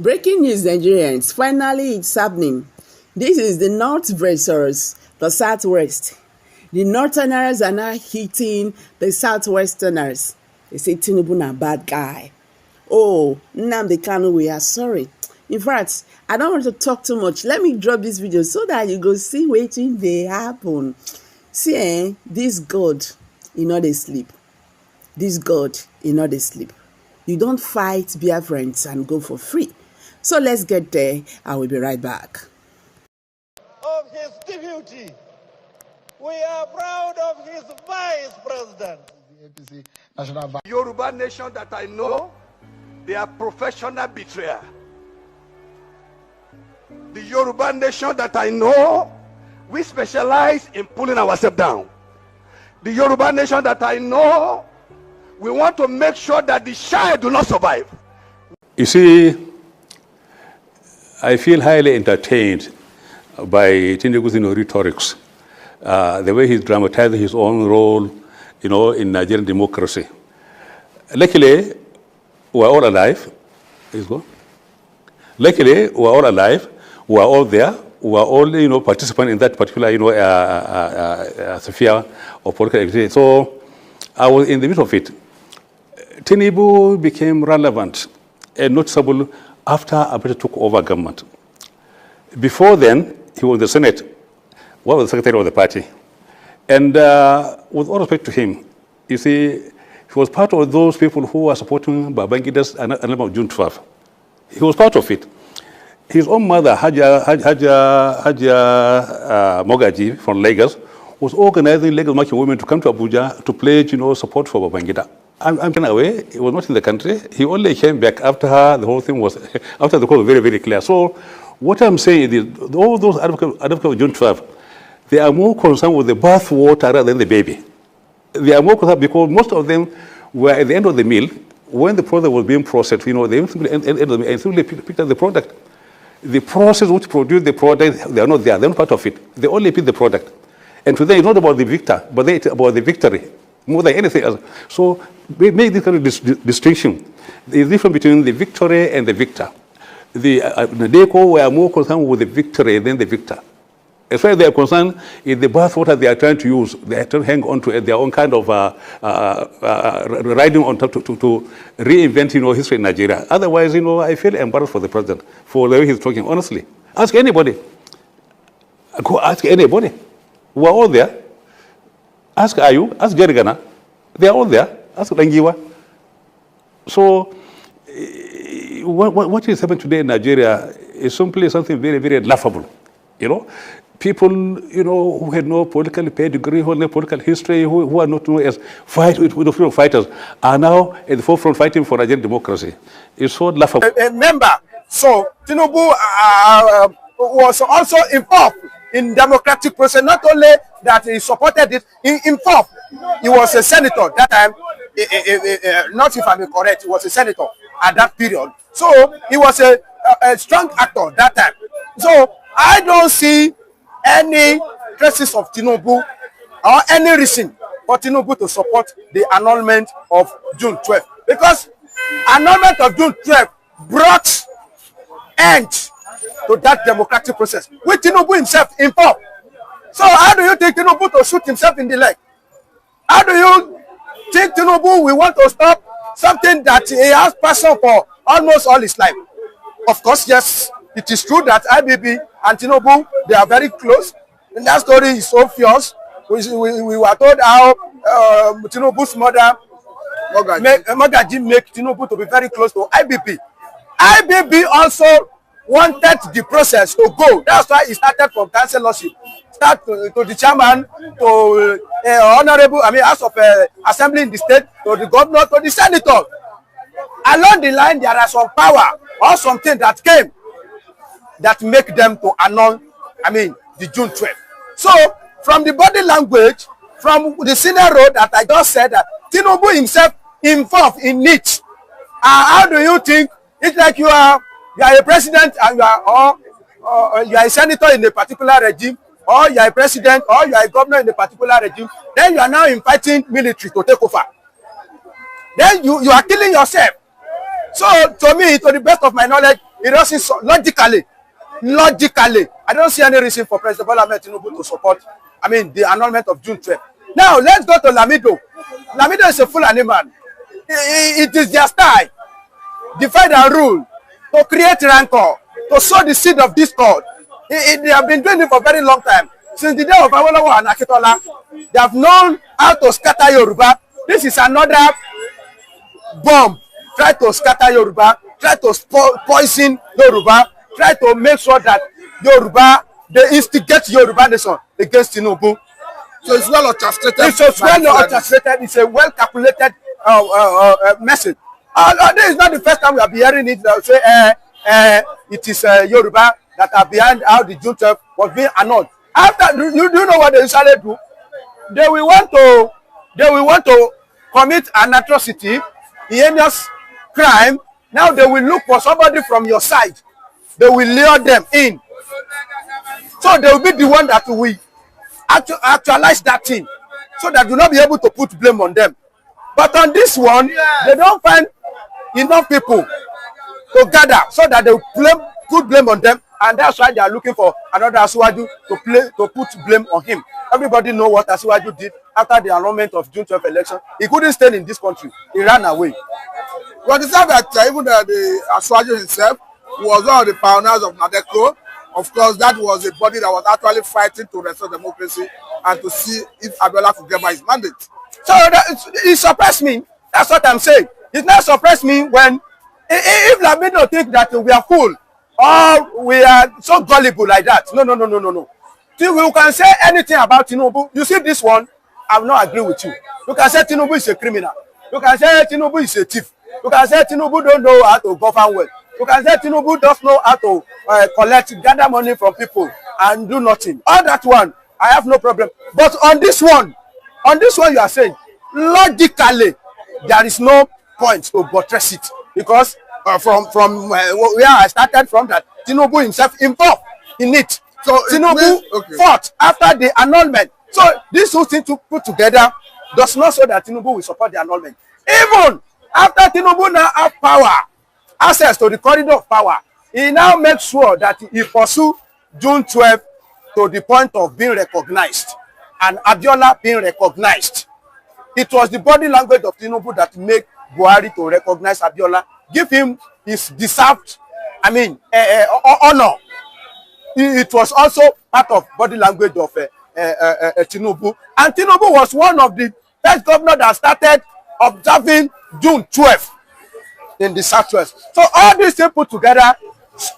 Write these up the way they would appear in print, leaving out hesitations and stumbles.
Breaking news, Nigerians. Finally, it's happening. This is the North versus the Southwest. The Northerners are now hitting the Southwesterners. They say Tinubu na bad guy. Oh, Nnamdi Kanu, we are sorry. In fact, I don't want to talk too much. Let me drop this video so that you go see wetin dey happen. See, this God, e no dey sleep. This God, e no dey sleep. You don't fight Biafrans and go for free. So let's get there. I will be right back. Of his deputy. We are proud of his vice president. The Yoruba nation that I know, they are professional betrayers. The Yoruba nation that I know, we specialize in pulling ourselves down. The Yoruba nation that I know, we want to make sure that the shy do not survive. You see, I feel highly entertained by Tinubu's rhetorics, the way he's dramatizing his own role, in Nigerian democracy. Luckily, we're all alive. Luckily, we're all alive. We're all there. We're all, participants in that particular, sphere of political activity. So I was in the middle of it. Tinubu became relevant and noticeable after Abacha took over government. Before then, he was the Senate, was the secretary of the party. And with all respect to him, you see, he was part of those people who were supporting Babangida's annulment of June 12. He was part of it. His own mother, Haja Mogaji from Lagos, was organizing Lagos market women to come to Abuja to pledge, support for Babangida. I'm away. He was not in the country. He only came back after the whole thing was, after the call was very, very clear. So what I'm saying is all those advocates of June 12, they are more concerned with the bath water rather than the baby. They are more concerned because most of them were at the end of the meal. When the product was being processed, they simply picked up the product. The process which produced the product, they are not there. They're not part of it. They only pick the product. And to them, it's not about the victor, but it's about the victory more than anything else. So we make this kind of distinction. There is difference between the victory and the victor. The DECO were more concerned with the victory than the victor. As far as they are concerned, in the bathwater they are trying to use, they are trying to hang on to their own kind of riding on top to reinvent, history in Nigeria. Otherwise, I feel embarrassed for the president, for the way he's talking, honestly. Ask anybody. Go ask anybody. We're all there. Ask Ayu, ask Jerigana. They are all there. Ask Langiwa. So, what is happening today in Nigeria is simply something very, very laughable. People, who had no political pedigree, who had no political history, who are not known as freedom fighters, are now at the forefront fighting for Nigerian democracy. It's so laughable. Remember, so Tinubu was also involved in democratic process. Not only that he supported it, involved. He was a senator that time. Not if I'm correct, he was a senator at that period. So he was a strong actor that time. So I don't see any traces of Tinubu or any reason for Tinubu to support the annulment of June 12. Because annulment of June 12 brought end to that democratic process with Tinubu himself involved. So how do you think Tinubu to shoot himself in the leg? How do you think Tinubu will want to stop something that he has passion for almost all his life? Of course, yes, it is true that IBB and Tinubu, they are very close. And that story is so fierce. We were told how Tinubu's mother, Mogaji, make Tinubu to be very close to IBB. IBB also wanted the process to go. That's why it started from councillorship. Start to the chairman, to honorable, House of Assembly in the state, to the governor, to the senator. Along the line, there are some power or something that came that make them to annul, the June 12th. So, from the body language, from the senior road that I just said, that Tinubu himself involved in it. How do you think? It's like you are a president and you are a senator in a particular regime, or you are a president, or you are a governor in a particular regime. Then you are now inviting military to take over. Then you are killing yourself. So to me, to the best of my knowledge, it doesn't logically, I don't see any reason for President Bola Ahmed Tinubu to support, the annulment of June 12th. Now let's go to Lamido. Lamido is a Fulani man. It is their style, divide and rule, to create rancor, to sow the seed of discord. They have been doing it for a very long time. Since the day of Awolowo and Akitola, they have known how to scatter Yoruba. This is another bomb. Try to scatter Yoruba, try to poison Yoruba, try to make sure that Yoruba, they instigate Yoruba nation against Tinubu. So it's well orchestrated. It's well orchestrated. It's a well calculated message. This is not the first time we are hearing it. Say it is Yoruba that are behind how the June 12th was being annulled. After, do you know what they usually do? They will want to commit an atrocity, heinous crime. Now they will look for somebody from your side. They will lure them in. So they will be the one that will actualize that thing, so that you'll not be able to put blame on them. But on this one, they don't find enough people to gather so that they will put blame on them, and that's why they are looking for another Asiwaju to put blame on him. Everybody know what Asiwaju did after the annulment of June 12th election. He couldn't stay in this country. He ran away. Well, it's not that even the Asiwaju himself was one of the pioneers of Nadeko. Of course, that was a body that was actually fighting to restore democracy and to see if Abiola could get by his mandate. So it surprised me. That's what I'm saying. It not surprised me when, if Lamido think that we are fool or we are so gullible like that. No. Till we can say anything about Tinubu. You see this one, I will not agree with you. You can say Tinubu is a criminal. You can say Tinubu is a thief. You can say Tinubu don't know how to govern well. You can say Tinubu doesn't know how to gather money from people and do nothing. All that one, I have no problem. But on this one you are saying, logically, there is no point to buttress it, because from where I started from, that Tinubu himself involved in it. So Tinubu fought after the annulment. So these two things to put together does not show that Tinubu will support the annulment. Even after Tinubu now have power, access to the corridor of power, he now makes sure that he pursue June 12th to the point of being recognized, and Abiola being recognized. It was the body language of Tinubu that made Buhari to recognize Abiola, give him his deserved, honor. It was also part of body language of Tinubu. And Tinubu was one of the first governors that started observing June 12th in the Southwest. So all these things put together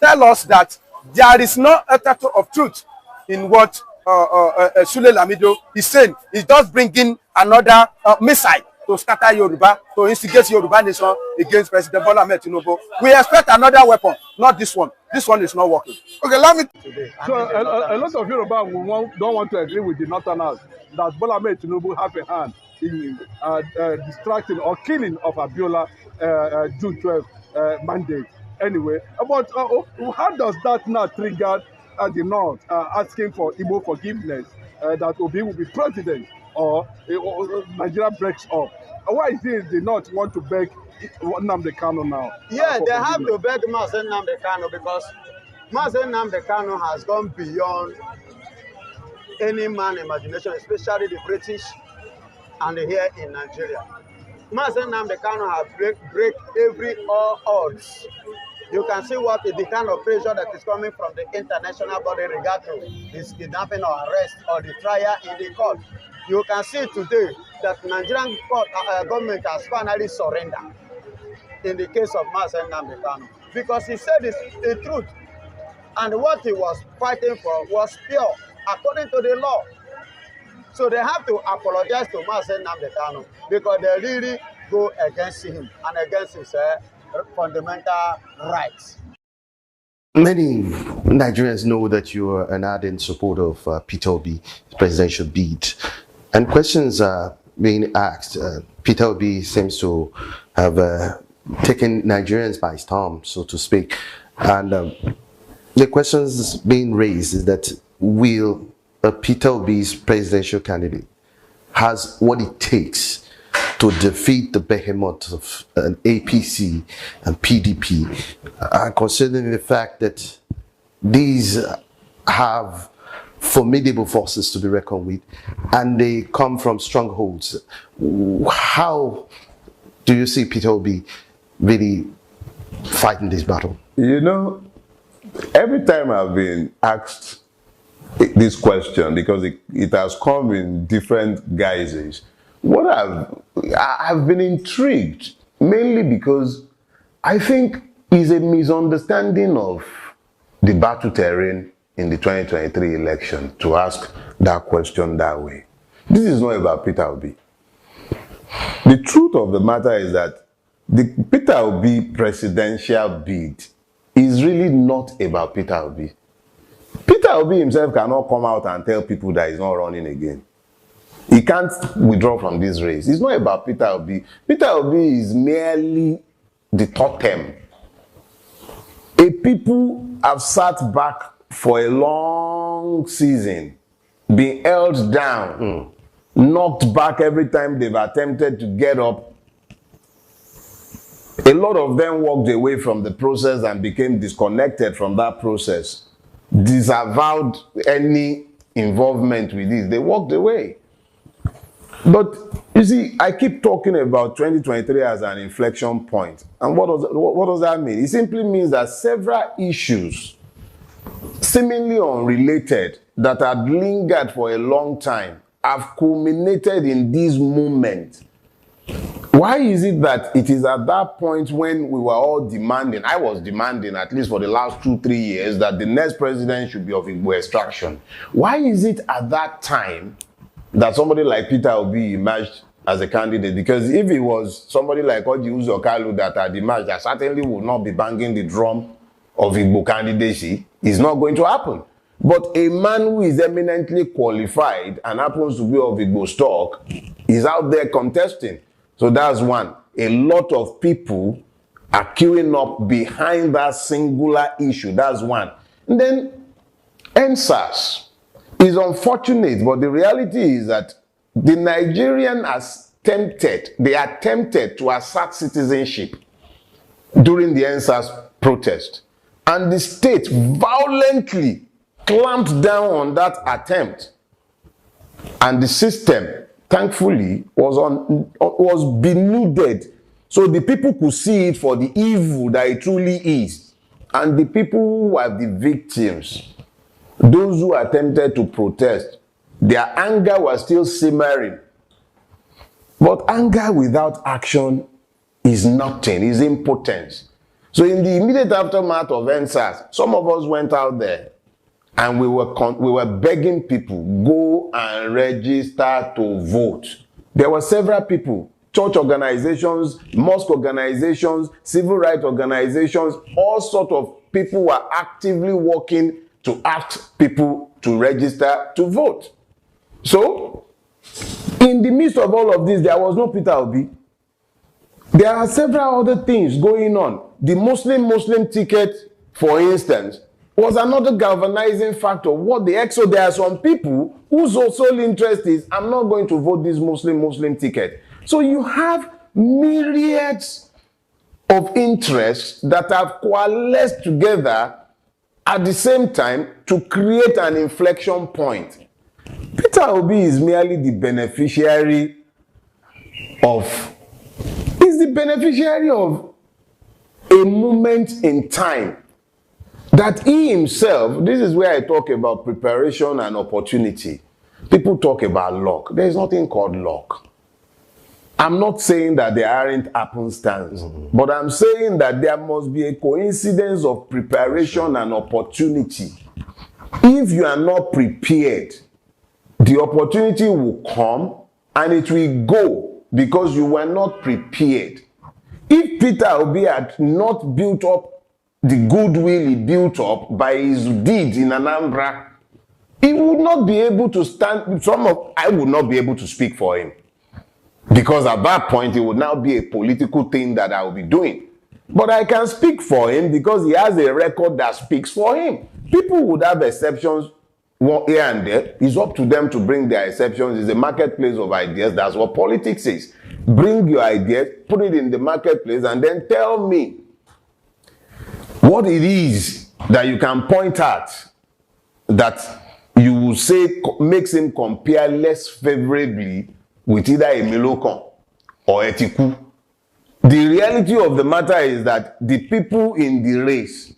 tell us that there is no element of truth in what Sule Lamido is saying. He's just bringing another missile to scatter Yoruba, to instigate Yoruba nation against President Bola Ahmed Tinubu. We expect another weapon, not this one. This one is not working. Okay, let me. So a lot of Yoruba don't want to agree with the Northerners that Bola Ahmed Tinubu have a hand in distracting or killing of Abiola June 12 mandate. Anyway, but how does that now trigger the North asking for Igbo forgiveness that Obi will be president, or Nigeria breaks up? Why is it the North want to beg Nnamdi Kanu now? Yeah, they have to beg Nnamdi Kanu, because Nnamdi Kanu has gone beyond any man's imagination, especially the British and here in Nigeria. Nnamdi Kanu has break every odds. You can see what the kind of pressure that is coming from the international body regarding his kidnapping or arrest or the trial in the court. You can see today that Nigerian government has finally surrendered in the case of Nnamdi Kanu, because he said the truth, and what he was fighting for was pure according to the law. So they have to apologize to Nnamdi Kanu, because they really go against him and against his fundamental rights. Many Nigerians know that you are an ardent supporter of Peter Obi's presidential bid, and questions are being asked. Peter Obi seems to have taken Nigerians by storm, so to speak, and the questions being raised is that will Peter Obi's presidential candidate has what it takes to defeat the behemoth of an APC and PDP, considering the fact that these have formidable forces to be reckoned with, and they come from strongholds. How do you see Peter Obi really fighting this battle? You know, every time I've been asked this question, because it has come in different guises, I've been intrigued, mainly because I think it's a misunderstanding of the battle terrain in the 2023 election to ask that question that way. This is not about Peter Obi. The truth of the matter is that the Peter Obi presidential bid is really not about Peter Obi. Peter Obi himself cannot come out and tell people that he's not running again. He can't withdraw from this race. It's not about Peter Obi. Peter Obi is merely the totem. A people have sat back for a long season, been held down, knocked back every time they've attempted to get up. A lot of them walked away from the process and became disconnected from that process, disavowed any involvement with this. They walked away. But you see, I keep talking about 2023 as an inflection point. And what does that mean? It simply means that several issues, seemingly unrelated, that had lingered for a long time, have culminated in this moment. Why is it that it is at that point when we were all demanding, I was demanding at least for the last 2-3 years, that the next president should be of Igbo extraction? Why is it at that time that somebody like Peter Obi emerged as a candidate? Because if it was somebody like Oji Uzor Kalu that had emerged, I certainly would not be banging the drum of Igbo candidacy. It's not going to happen. But a man who is eminently qualified and happens to be of Igbo stock is out there contesting. So that's one. A lot of people are queuing up behind that singular issue. That's one. And then NSAS is unfortunate, but the reality is that the Nigerian attempted to assert citizenship during the NSAS protest. And the state violently clamped down on that attempt. And the system, thankfully, was denuded. So the people could see it for the evil that it truly is. And the people who were the victims, those who attempted to protest, their anger was still simmering. But anger without action is nothing, is impotence. So in the immediate aftermath of NSAS, some of us went out there and we were begging people, go and register to vote. There were several people, church organizations, mosque organizations, civil rights organizations, all sorts of people were actively working to ask people to register to vote. So, in the midst of all of this, there was no Peter Obi. There are several other things going on. The Muslim ticket, for instance, was another galvanizing factor. So there are some people whose sole interest is, I'm not going to vote this Muslim ticket. So you have myriads of interests that have coalesced together at the same time to create an inflection point. Peter Obi is merely the beneficiary of a moment in time that he himself, this is where I talk about preparation and opportunity. People talk about luck. There is nothing called luck. I'm not saying that there aren't happenstance, but I'm saying that there must be a coincidence of preparation and opportunity. If you are not prepared, the opportunity will come and it will go because you were not prepared. If Peter Obi had not built up the goodwill he built up by his deeds in Anambra, he would not be able to stand. I would not be able to speak for him. Because at that point, it would now be a political thing that I will be doing. But I can speak for him because he has a record that speaks for him. People would have exceptions here and there. It's up to them to bring their exceptions. It's a marketplace of ideas. That's what politics is. bring your ideas, put it in the marketplace, and then tell me what it is that you can point at that you will say makes him compare less favorably with either a Milokon or Etiku. The reality of the matter is that the people in the race,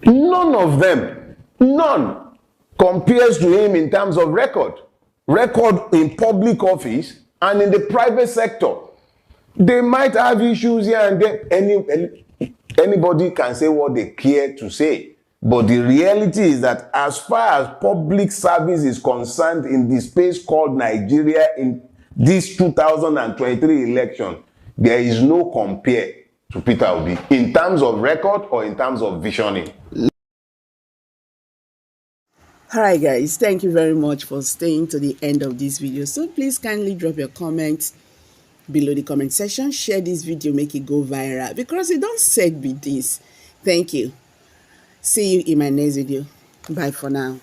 none of them, none, compares to him in terms of record in public office and in the private sector. They might have issues here and there. Anybody can say what they care to say. But the reality is that as far as public service is concerned in the space called Nigeria in this 2023 election, there is no compare to Peter Obi in terms of record or in terms of visioning. All right, guys, thank you very much for staying to the end of this video. So please kindly drop your comments below the comment section. Share this video, make it go viral, because it don't said be this. Thank you. See you in my next video. Bye for now.